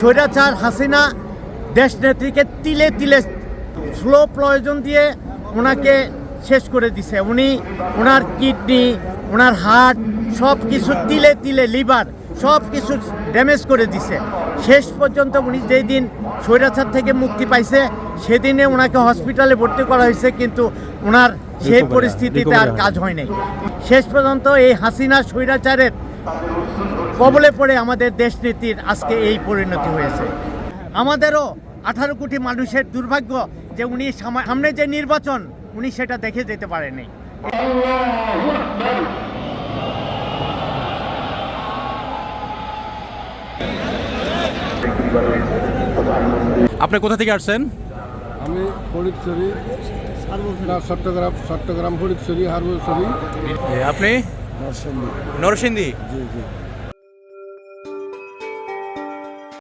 স্বৈরাচার হাসিনা দেশ নেত্রীকে তিলে তিলে স্লো পয়জন দিয়ে ওনাকে শেষ করে দিছে। ওনার কিডনি, ওনার হার্ট সব কিছু তিলে তিলে, লিভার সব কিছু ড্যামেজ করে দিছে। শেষ পর্যন্ত উনি যেই দিন স্বৈরাচার থেকে মুক্তি পাইছে সেদিনে ওনাকে হসপিটালে ভর্তি করা হয়েছে, কিন্তু ওনার সেই পরিস্থিতিতে আর কাজ হয় নাই। শেষ পর্যন্ত এই হাসিনা স্বৈরাচারের কবলে পড়ে আমাদের দেশনীতির আজকে এই পরিণতি হয়েছে। আমাদেরও 18 কোটি মানুষের দুর্ভাগ্য যে উনি সামনে যে নির্বাচন উনি সেটা দেখে যেতে পারেনি। আপনি কোথা থেকে আসছেন? আমি ফটিকছড়ি, চট্টগ্রাম ফটিকছড়ি, হারুছড়ি। আপনি? নরসিংদী। নরসিংদী। জি জি।